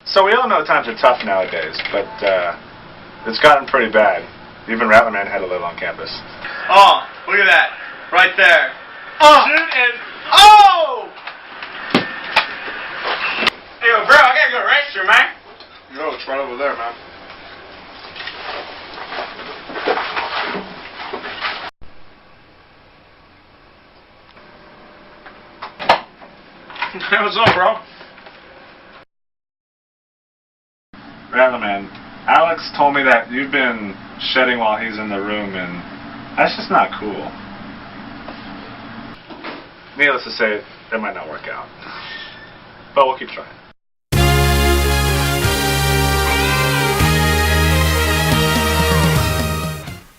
So we all know times are tough nowadays, but it's gotten pretty bad. Even Rattlerman had to live on campus. Oh, look at that. Right there. Oh! Shoot and... Oh! Hey, yo, bro, I gotta go to the restroom, man. No, it's right over there, man. What's up, bro? Rattlerman, Alex told me that you've been shedding while he's in the room, and that's just not cool. Needless to say, it might not work out. But we'll keep trying.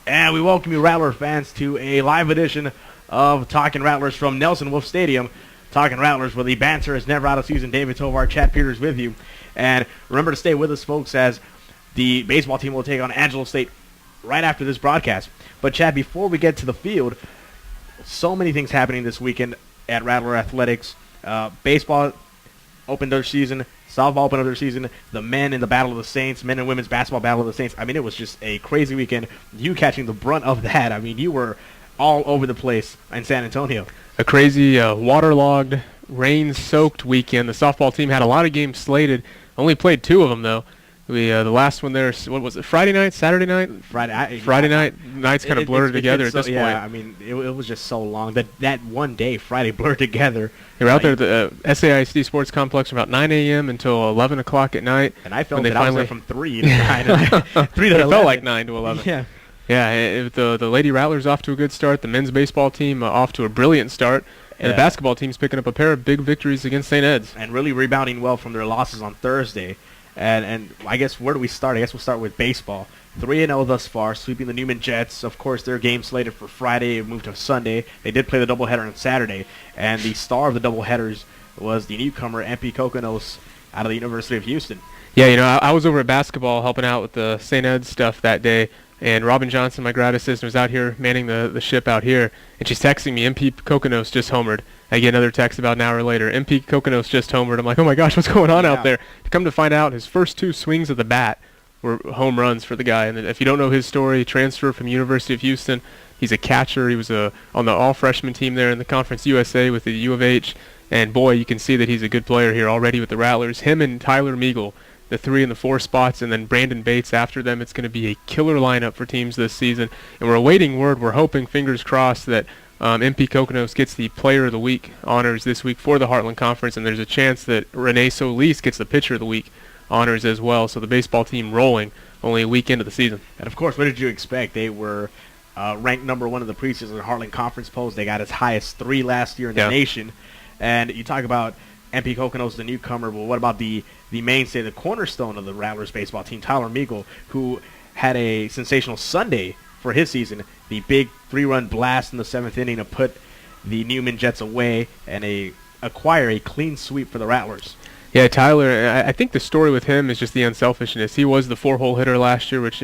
And we welcome you, Rattler fans, to a live edition of Talkin Rattlers from Nelson Wolff Stadium. Talkin Rattlers, where the banter is never out of season. David Tovar, Chad Peters with you. And remember to stay with us, folks, as the baseball team will take on Angelo State right after this broadcast. But, Chad, before we get to the field, so many things happening this weekend at Rattler Athletics. Baseball opened their season. Softball opened up their season. The men in the Battle of the Saints, men and women's basketball Battle of the Saints. I mean, it was just a crazy weekend. You catching the brunt of that. I mean, you were all over the place in San Antonio. A crazy waterlogged, rain-soaked weekend. The softball team had a lot of games slated. Only played 2 of them, though. The last one there, what was it, Friday night, Saturday night? Friday night. Nights kind of blurred together at this point. Yeah, I mean, it was just so long. That one day, Friday, blurred together. They were out there at the SAIC Sports Complex from about 9 a.m. until 11 o'clock at night. And I felt that I was there from 3 to 9. 3 to 11. It felt like 9 to 11. Yeah. Yeah, the Lady Rattlers off to a good start. The men's baseball team off to a brilliant start. And the basketball team's picking up a pair of big victories against St. Ed's. And really rebounding well from their losses on Thursday. And I guess where do we start? I guess we'll start with baseball. 3-0 thus far, sweeping the Newman Jets. Of course, their game slated for Friday. It moved to Sunday. They did play the doubleheader on Saturday. And the star of the doubleheaders was the newcomer, MP Kokonos, out of the University of Houston. Yeah, I was over at basketball helping out with the St. Ed's stuff that day. And Robin Johnson, my grad assistant, was out here manning the ship out here. And she's texting me, MP Kokonos just homered. I get another text about an hour later. MP Kokonos just homered. I'm like, oh my gosh, what's going on out there? To come to find out, his first 2 swings of the bat were home runs for the guy. And if you don't know his story, transfer from University of Houston. He's a catcher. He was on the all-freshman team there in the Conference USA with the U of H. And boy, you can see that he's a good player here already with the Rattlers. Him and Tyler Meagle, the 3 and the 4 spots, and then Brandon Bates after them. It's going to be a killer lineup for teams this season. And we're awaiting word. We're hoping, fingers crossed, that MP Kokonos gets the Player of the Week honors this week for the Heartland Conference, and there's a chance that Renee Solis gets the Pitcher of the Week honors as well. So the baseball team rolling only a week into the season. And, of course, what did you expect? They were ranked number 1 in the preseason Heartland Conference polls. They got as high as 3 last year in the nation. And you talk about MP Kokonos, the newcomer, but what about the mainstay, the cornerstone of the Rattlers baseball team, Tyler Meagle, who had a sensational Sunday for his season, the big 3-run blast in the 7th inning to put the Newman Jets away and acquire a clean sweep for the Rattlers. Yeah, Tyler, I think the story with him is just the unselfishness. He was the 4-hole hitter last year, which,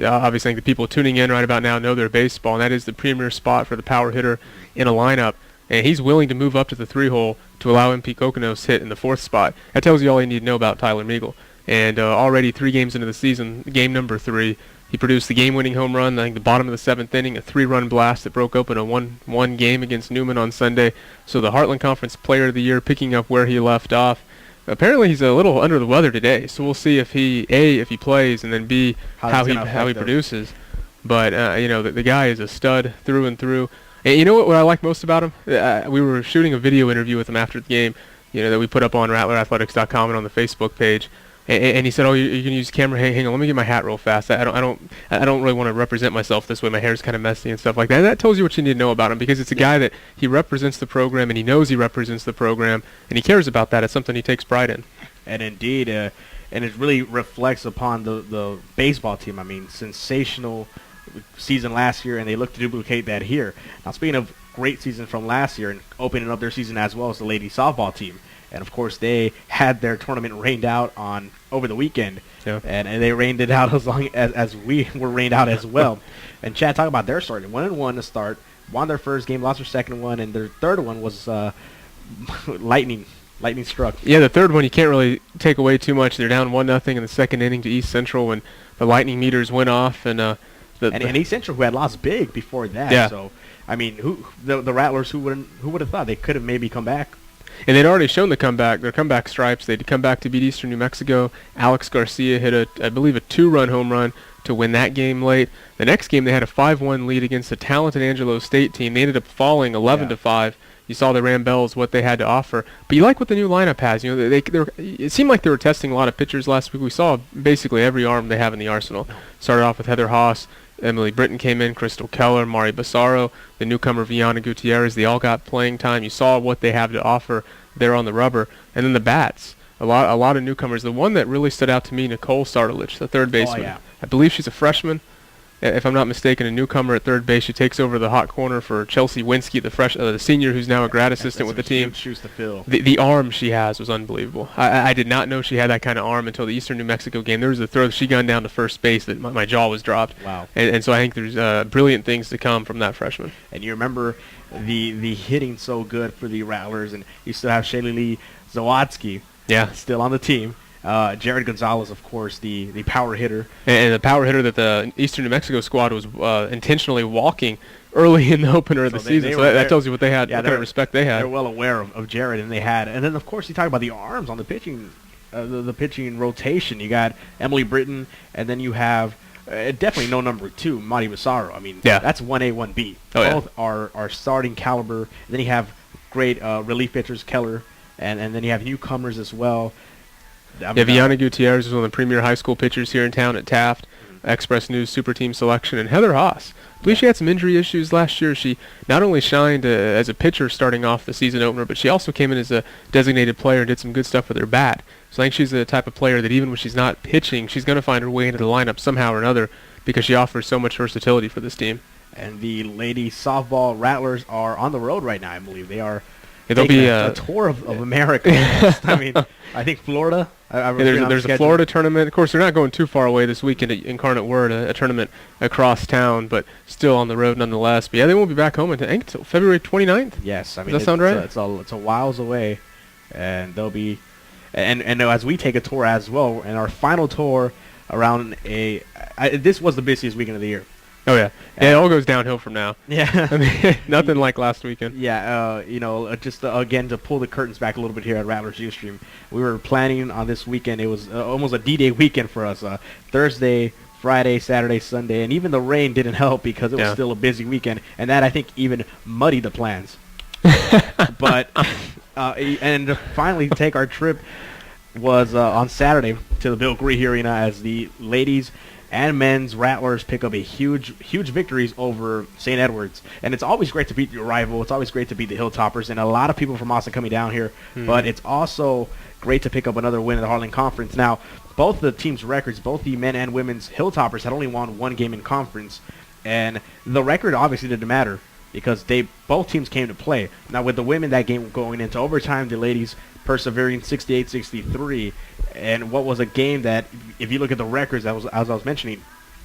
obviously the people tuning in right about now know their baseball, and that is the premier spot for the power hitter in a lineup. And he's willing to move up to the 3-hole to allow MP Kokonos hit in the 4th spot. That tells you all you need to know about Tyler Meagle. And already 3 games into the season, game number 3, he produced the game-winning home run, I think the bottom of the 7th inning, a 3-run blast that broke open a 1-1 game against Newman on Sunday. So the Heartland Conference Player of the Year, picking up where he left off. Apparently he's a little under the weather today, so we'll see if he plays, and then B, how he produces. But the guy is a stud through and through. And you know what I like most about him? We were shooting a video interview with him after the game, that we put up on RattlerAthletics.com and on the Facebook page. And he said, "Oh, you can use the camera. Hey, hang on, let me get my hat real fast. I don't really want to represent myself this way. My hair's kind of messy and stuff like that." And that tells you what you need to know about him, because it's a guy that he represents the program, and he knows he represents the program, and he cares about that. It's something he takes pride in. And indeed, and it really reflects upon the baseball team. I mean, sensational season last year, and they look to duplicate that here. Now, speaking of great season from last year and opening up their season as well as the lady softball team. And, of course, they had their tournament rained out over the weekend. Yeah. And they rained it out as long as we were rained out as well. And, Chad, talk about their start. 1-1 to start. Won their first game, lost their second one, and their third one was lightning lightning struck. Yeah, the third one you can't really take away too much. They're down 1-0 in the second inning to East Central when the lightning meters went off, and and East Central, who had lost big before that. Yeah. So I mean, the Rattlers, who would have thought they could have maybe come back? And they'd already shown their comeback stripes. They'd come back to beat Eastern New Mexico. Alex Garcia hit I believe a 2-run home run to win that game late. The next game they had a 5-1 lead against a talented Angelo State team. They ended up falling 11-5. You saw the ran bells what they had to offer, but you like what the new lineup has. You know, it seemed like they were testing a lot of pitchers last week. We saw basically every arm they have in the arsenal. Started off with Heather Haas, Emily Britton came in, Crystal Keller, Mari Bassaro, the newcomer Viana Gutierrez. They all got playing time. You saw what they have to offer there on the rubber, and then the bats. A lot of newcomers. The one that really stood out to me, Nicole Sartalich, the third baseman. Oh, yeah. I believe she's a freshman. If I'm not mistaken, a newcomer at third base. She takes over the hot corner for Chelsea Winsky, the senior who's now a grad assistant with the team. Shoes to fill. The arm she has was unbelievable. I did not know she had that kind of arm until the Eastern New Mexico game. There was a throw she gunned down to first base that my jaw was dropped. Wow. And so I think there's brilliant things to come from that freshman. And you remember the hitting so good for the Rattlers, and you still have Shaylee Lee Zawatsky still on the team. Jared Gonzalez, of course, the power hitter. And the power hitter that the Eastern New Mexico squad was intentionally walking early in the opener of the season. So that tells you what they had, what kind of respect they had. They're well aware of Jared, and they had. And then, of course, you talk about the arms on the pitching, the pitching rotation. You got Emily Britton, and then you have definitely no number 2, Mari Bassaro. I mean, that's 1A, 1B. Both are starting caliber. And then you have great relief pitchers, Keller, and then you have newcomers as well. Viana Gutierrez was one of the premier high school pitchers here in town at Taft. Express News Super Team selection. And Heather Haas. I believe she had some injury issues last year. She not only shined as a pitcher starting off the season opener, but she also came in as a designated player and did some good stuff with her bat. So I think she's the type of player that even when she's not pitching, she's going to find her way into the lineup somehow or another because she offers so much versatility for this team. And the lady softball Rattlers are on the road right now, I believe. They are They'll be a tour of America. I mean, I think Florida. There's a Florida tournament. Of course, they're not going too far away this weekend at Incarnate Word, a tournament across town, but still on the road nonetheless. But yeah, they won't be back home until February 29th. Yes, I mean, does that sound right? It's a whiles away, and they'll be, and as we take a tour as well, and our final tour around this was the busiest weekend of the year. Oh yeah, it all goes downhill from now. Yeah, I mean, nothing like last weekend. Yeah, just again to pull the curtains back a little bit here at Rattlers Ustream, we were planning on this weekend. It was almost a D-Day weekend for us. Thursday, Friday, Saturday, Sunday, and even the rain didn't help because it was still a busy weekend, and that I think even muddied the plans. But and to finally take our trip was on Saturday to the Bill Gree Arena as the ladies and men's Rattlers pick up a huge victories over St. Edwards. And it's always great to beat your rival. It's always great to beat the Hilltoppers. And a lot of people from Austin coming down here. But it's also great to pick up another win in the Heartland Conference. Now, both the teams' records, both the men and women's Hilltoppers had only won one game in conference. And the record obviously didn't matter because both teams came to play. Now, with the women, that game going into overtime, the ladies persevering 68-63. And what was a game that, if you look at the records, as I was mentioning,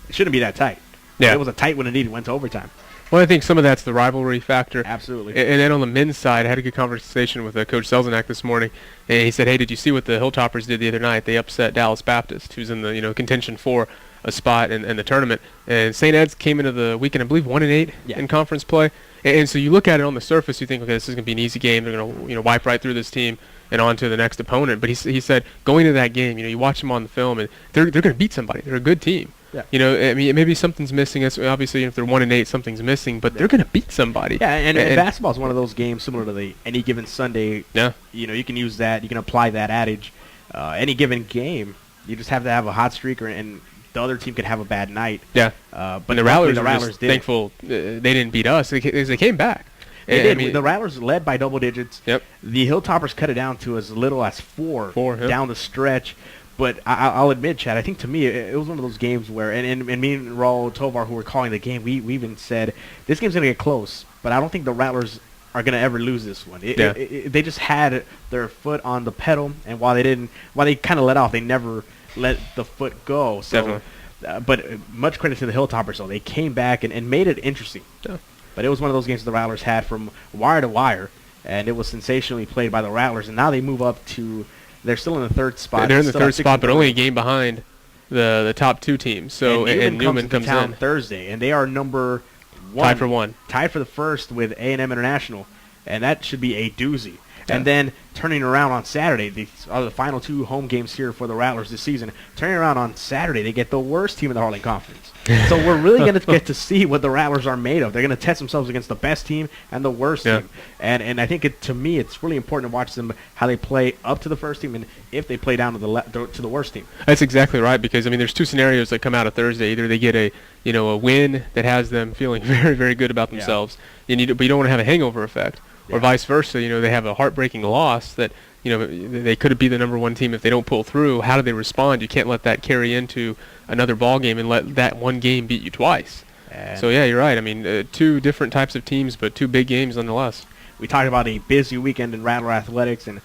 it shouldn't be that tight. Yeah. It was a tight one indeed. It went to overtime. Well, I think some of that's the rivalry factor. Absolutely. And then on the men's side, I had a good conversation with Coach Selzenak this morning. And he said, hey, did you see what the Hilltoppers did the other night? They upset Dallas Baptist, who's in the contention for a spot in the tournament. And St. Ed's came into the weekend, I believe, 1-8 in conference play. And so you look at it on the surface, you think, okay, this is going to be an easy game. They're going to wipe right through this team and on to the next opponent. But he said, going into that game, you watch them on the film, and they're going to beat somebody. They're a good team. Yeah. I mean, maybe something's missing. Obviously, if they're 1-8, something's missing. But they're going to beat somebody. Yeah, and basketball is one of those games similar to the any given Sunday. Yeah. You can use that. You can apply that adage. Any given game, you just have to have a hot streak, and the other team could have a bad night. Yeah. But the Rattlers were just thankful they didn't beat us. They came back. They did. I mean, the Rattlers led by double digits. Yep. The Hilltoppers cut it down to as little as four down the stretch. But I'll admit, Chad, I think to me it was one of those games where, and me and Raul Tovar, who were calling the game, we even said, this game's going to get close, but I don't think the Rattlers are going to ever lose this one. They just had their foot on the pedal, and while they kind of let off, they never let the foot go. So, definitely. But much credit to the Hilltoppers, though. They came back and made it interesting. Yeah. But it was one of those games that the Rattlers had from wire to wire. and it was sensationally played by the Rattlers. And now they move up to, they're still in the third spot. They're in the Still third at spot, but 63. only a game behind the top two teams. So and Newman comes town in Thursday, and they are number one, tied for the first with A&M International, and that should be a doozy. Yeah. And then turning around on Saturday, these are the final two home games here for the Rattlers this season. Turning around on Saturday, they get the worst team in the Heartland Conference. So we're really going to get to see what the Rattlers are made of. They're going to test themselves against the best team and the worst team. And I think to me, it's really important to watch them how they play up to the first team and if they play down to the worst team. That's exactly right, because I mean, there's two scenarios that come out of Thursday. Either they get a win that has them feeling very, very good about themselves, but you don't want to have a hangover effect. Or vice versa, they have a heartbreaking loss that, they could be the number one team if they don't pull through. How do they respond? You can't let that carry into another ball game and let that one game beat you twice. So, yeah, you're right. I mean, two different types of teams, but two big games nonetheless. We talked about a busy weekend in Rattler Athletics, and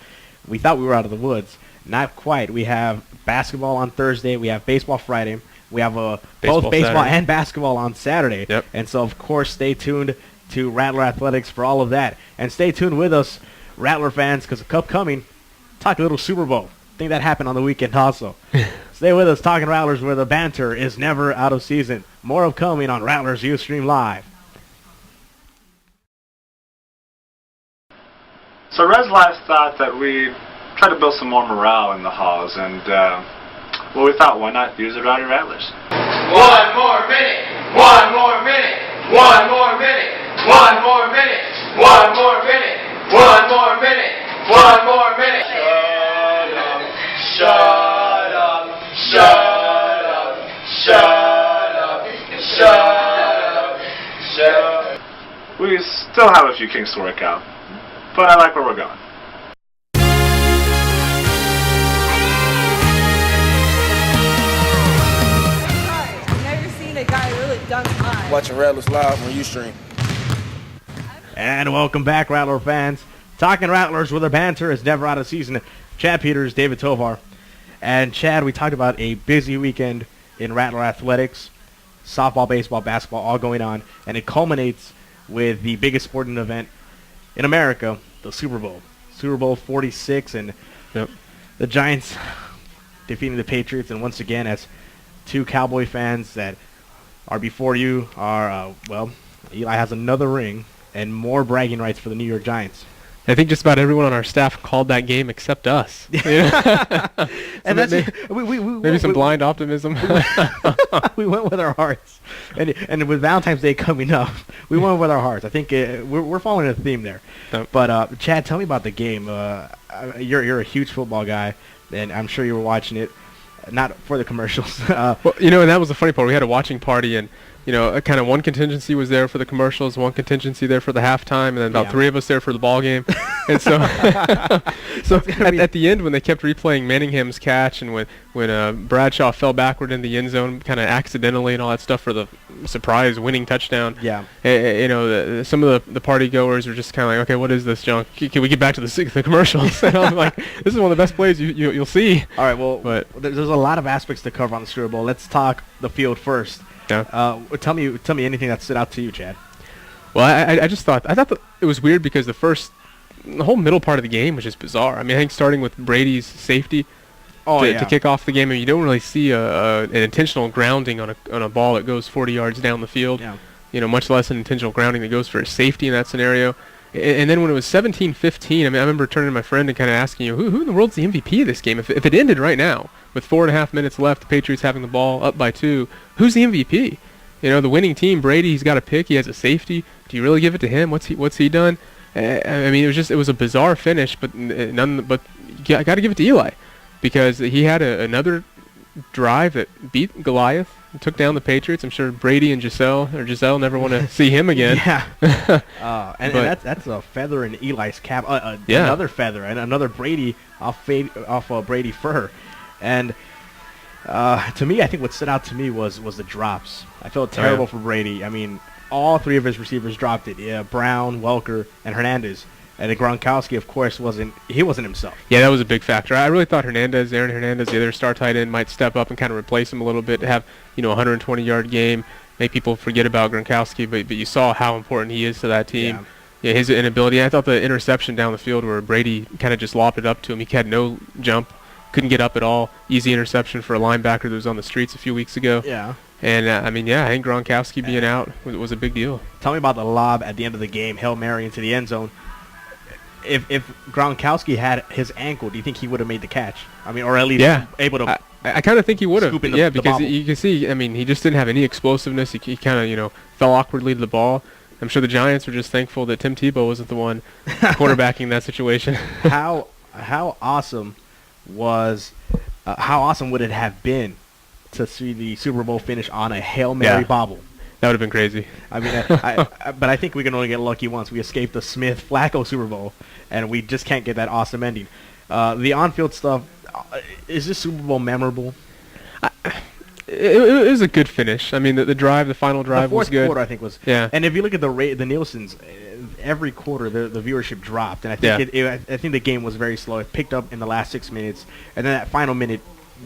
we thought we were out of the woods. Not quite. We have basketball on Thursday. We have baseball Friday. We have both baseball Saturday. and basketball on Saturday. Yep. And so, of course, stay tuned to Rattler Athletics for all of that. And stay tuned with us, Rattler fans, because the Cup coming. Talk a little Super Bowl. I think that happened on the weekend also. Stay with us, Talkin Rattlers, where the banter is never out of season. More of coming on Rattlers Ustream Live. So Res Live thought that we'd try to build some more morale in the halls, and we thought, why not use the Rowdy Rattlers? 1 more minute. 1 more minute. 1 more minute. 1 more minute. 1 more minute. 1 more minute. 1 more minute. Shut up. Shut up. Shut up. Shut up. Shut up. We still have a few kinks to work out, but I like where we're going. I've never seen a guy really dunk live. Watching Rattlers live on Ustream. And welcome back, Rattler fans. Talkin Rattlers, where the banter is never out of season. Chad Peters, David Tovar. And Chad, we talked about a busy weekend in Rattler Athletics. Softball, baseball, basketball, all going on. And it culminates with the biggest sporting event in America, the Super Bowl. Super Bowl 46, and the Giants defeating the Patriots. And once again, as two Cowboy fans that are before you are, Eli has another ring and more bragging rights for the New York Giants. I think just about everyone on our staff called that game except us. And that's maybe some blind optimism. We went with our hearts, and with Valentine's Day coming up, we went with our hearts. I think we're following a theme there. Yep. But Chad, tell me about the game. You're a huge football guy, and I'm sure you were watching it, not for the commercials. Well, and that was the funny part. We had a watching party, and kind of one contingency was there for the commercials, one contingency there for the halftime, and then about three of us there for the ball game. And so, at the end, when they kept replaying Manningham's catch, and when Bradshaw fell backward in the end zone, kind of accidentally, and all that stuff for the surprise winning touchdown. Yeah. Some of the party goers were just kind of like, okay, what is this junk? Can we get back to the commercials? And I'm like, this is one of the best plays you'll see. All right. Well, there's a lot of aspects to cover on the Super Bowl. Let's talk the field first. Yeah. Tell me anything that stood out to you, Chad. Well, I thought that it was weird because the whole middle part of the game was just bizarre. I mean, I think starting with Brady's safety to kick off the game, and you don't really see an intentional grounding on a ball that goes 40 yards down the field. Yeah. Much less an intentional grounding that goes for a safety in that scenario. And then when it was 17-15, I remember turning to my friend and kind of asking who in the world's the MVP of this game? If it ended right now with 4.5 minutes left, the Patriots having the ball up by 2, who's the MVP? The winning team, Brady, he's got a pick. He has a safety. Do you really give it to him? What's he done? I mean, it was a bizarre finish, but But you got to give it to Eli because he had another drive that beat Goliath, and took down the Patriots. I'm sure Brady and Giselle never want to see him again. And that's a feather in Eli's cap. Another feather and another Brady off Brady fur. And to me, I think what stood out to me was the drops. I felt terrible for Brady. I mean, all three of his receivers dropped it. Yeah, Brown, Welker, and Hernandez. And then Gronkowski, of course, wasn't himself. Yeah, that was a big factor. I really thought Aaron Hernandez, the other star tight end, might step up and kind of replace him a little bit, to have a 120-yard game, make people forget about Gronkowski. But you saw how important he is to that team. yeah, his inability. I thought the interception down the field where Brady kind of just lobbed it up to him. He had no jump, couldn't get up at all. Easy interception for a linebacker that was on the streets a few weeks ago. Yeah. And I mean, yeah, I think Gronkowski being out was a big deal. Tell me about the lob at the end of the game, Hail Mary into the end zone. If Gronkowski had his ankle, do you think he would have made the catch? I mean, or at least able to. I kind of think he would have. Yeah, because bobble. you can see. I mean, he just didn't have any explosiveness. He kind of fell awkwardly to the ball. I'm sure the Giants were just thankful that Tim Tebow wasn't the one quarterbacking that situation. How awesome was how awesome would it have been to see the Super Bowl finish on a Hail Mary bobble? That would have been crazy. I mean, but I think we can only get lucky once. We escaped the Smith-Flacco Super Bowl, and we just can't get that awesome ending. The on-field stuff, is this Super Bowl memorable? It was a good finish. I mean, the final drive was good. The fourth quarter, I think, was. Yeah. And if you look at the Nielsen's, every quarter the viewership dropped, and I think I think the game was very slow. It picked up in the last 6 minutes, and then that final minute,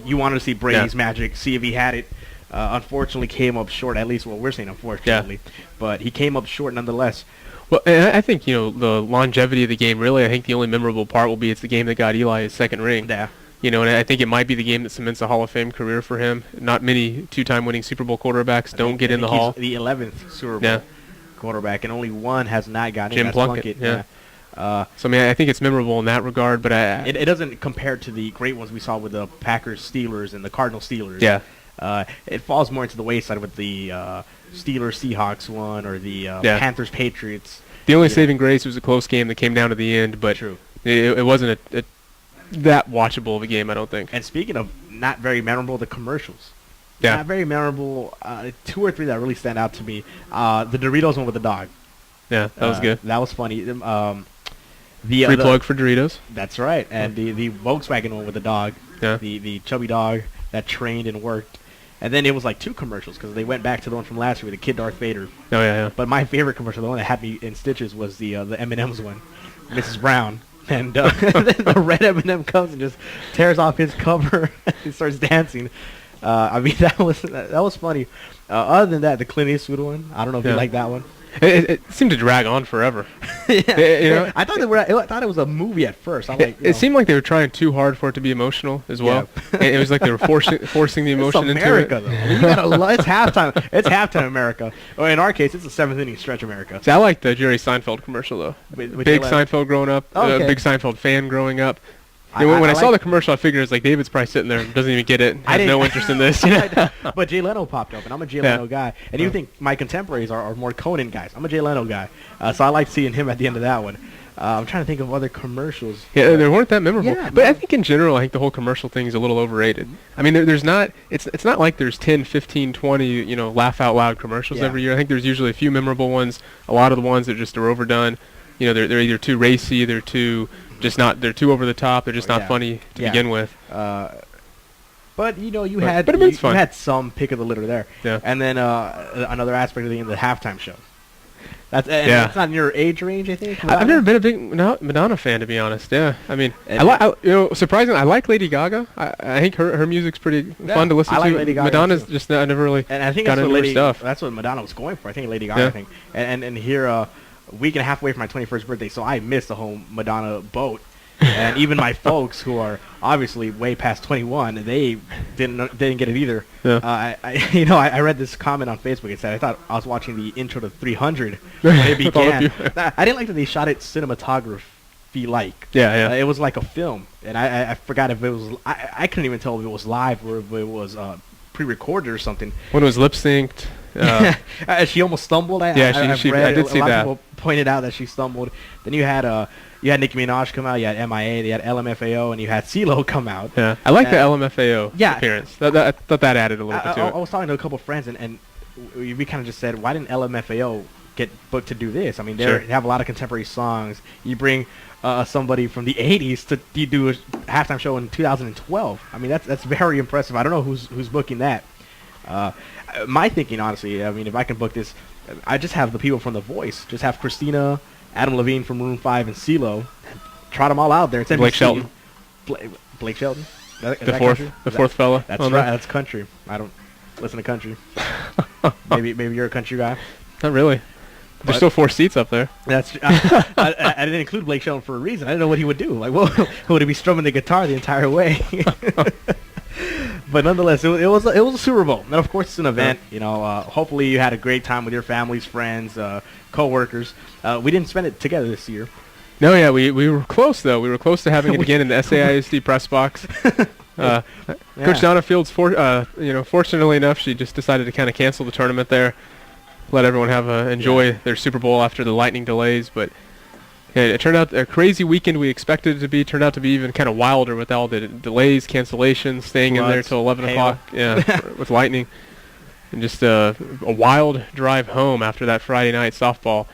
you wanted to see Brady's magic, see if he had it. Unfortunately, came up short. At least, we're saying unfortunately, but he came up short nonetheless. Well, and I think the longevity of the game. Really, I think the only memorable part will be it's the game that got Eli his second ring. Yeah. And I think it might be the game that cements a Hall of Fame career for him. Not many two-time winning Super Bowl quarterbacks don't get in the Hall. The 11th Super Bowl quarterback, and only one has not gotten Jim in. Plunkett. Yeah. So I mean, I think it's memorable in that regard, but it doesn't compare to the great ones we saw with the Packers Steelers and the Cardinals Steelers. Yeah. It falls more into the wayside with the Steelers Seahawks one or the Panthers Patriots. The only saving grace was a close game that came down to the end, but it wasn't that watchable of a game, I don't think. And speaking of not very memorable, the commercials. Yeah. Not very memorable. 2 or 3 that really stand out to me. The Doritos one with the dog. Yeah, that was good. That was funny. Free plug for Doritos. That's right. And the Volkswagen one with the dog. Yeah. The chubby dog that trained and worked. And then it was like 2 commercials because they went back to the one from last year with the kid Darth Vader. Oh, yeah. But my favorite commercial, the one that had me in stitches, was the M&M's one, Mrs. Brown. And then the red M&M comes and just tears off his cover and starts dancing. I mean, that was funny. Other than that, the Clint Eastwood one, I don't know if you like that one. It seemed to drag on forever. I thought it was a movie at first. It seemed like they were trying too hard for it to be emotional as well. Yeah. It was like they were forcing the emotion into America, it. Though. You gotta, it's halftime. It's halftime America. Or in our case, it's a 7th inning stretch America. See, I like the Jerry Seinfeld commercial though. Big Seinfeld growing up. Okay. Big Seinfeld fan growing up. When I saw the commercial, I figured it's like David's probably sitting there, doesn't even get it, has no interest in this. But Jay Leno popped up, and I'm a Jay Leno guy. And you think my contemporaries are more Conan guys. I'm a Jay Leno guy. So I like seeing him at the end of that one. I'm trying to think of other commercials. Yeah, they weren't that memorable. Yeah, but I think in general, I think the whole commercial thing is a little overrated. I mean, there's not, it's not like there's 10, 15, 20, laugh out loud commercials every year. I think there's usually a few memorable ones. A lot of the ones that just are overdone. They're either too racy, they're too over the top, they're just not funny to begin with. But you had some pick of the litter there. Yeah. And then another aspect of the halftime show. That's not in your age range, I think. I've never been a big Madonna fan, to be honest. Yeah, I mean, surprisingly, I like Lady Gaga. I think her music's pretty fun to listen to. I like Lady Gaga Madonna's too. just I never really. And I think got into her stuff. That's what Madonna was going for. I think Lady Gaga thing. And here, a week and a half away from my 21st birthday, so I missed the whole Madonna boat. And even my folks, who are obviously way past 21, they didn't get it either. Yeah. I read this comment on Facebook. It said, I thought I was watching the intro to 300 when it began. I didn't like that they shot it cinematography-like. Yeah. It was like a film, and I forgot if it was. I couldn't even tell if it was live or if it was pre-recorded or something. When it was lip-synced. She almost stumbled. I did see that. A lot of people pointed out that she stumbled. Then you had Nicki Minaj come out, you had MIA, you had LMFAO, and you had CeeLo come out. Yeah, I like the LMFAO appearance. I thought that added a little bit to it. I was talking to a couple of friends, and we kind of just said, why didn't LMFAO get booked to do this? I mean, they have a lot of contemporary songs. You bring somebody from the 80s to do a halftime show in 2012. I mean, that's very impressive. I don't know who's booking that. My thinking, honestly, I mean, if I can book this, I just have the people from The Voice. Just have Christina, Adam Levine from Room 5, and CeeLo. Trot them all out there. It's Blake Shelton. Blake Shelton? The fourth fella. That's right. That's country. I don't listen to country. maybe you're a country guy. Not really. There's still 4 seats up there. That's I didn't include Blake Shelton for a reason. I didn't know what he would do. Like, what would he be strumming the guitar the entire way? But nonetheless, it was a Super Bowl, and of course it's an event. You know, hopefully you had a great time with your families, friends, co-workers. We didn't spend it together this year. No, yeah, we were close though. We were close to having it again in the SAISD press box. Coach Donna Fields, fortunately enough, she just decided to kind of cancel the tournament there, let everyone have enjoy their Super Bowl after the lightning delays. But yeah, it turned out a crazy weekend we expected it to be. Turned out to be even kind of wilder with all the delays, cancellations, staying in there till 11 o'clock. Yeah, with lightning, and just a wild drive home after that Friday night softball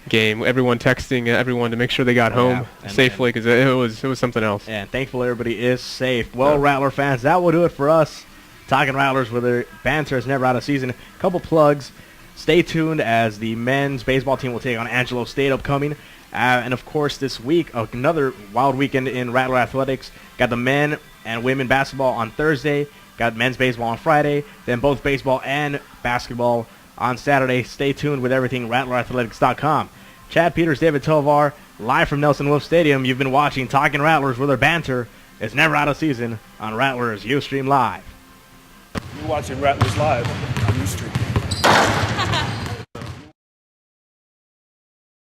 game. Everyone texting everyone to make sure they got home safely, because it was something else. And thankfully everybody is safe. Well, Rattler fans, that will do it for us. Talking Rattlers, where their banter is never out of season. A couple plugs. Stay tuned as the men's baseball team will take on Angelo State upcoming. And of course, this week, another wild weekend in Rattler athletics. Got the men and women basketball on Thursday. Got men's baseball on Friday. Then both baseball and basketball on Saturday. Stay tuned with everything RattlerAthletics.com. Chad Peters, David Tovar, live from Nelson Wolff Stadium. You've been watching Talking Rattlers, where their banter is never out of season on Rattlers Ustream Live. You're watching Rattlers Live on Ustream.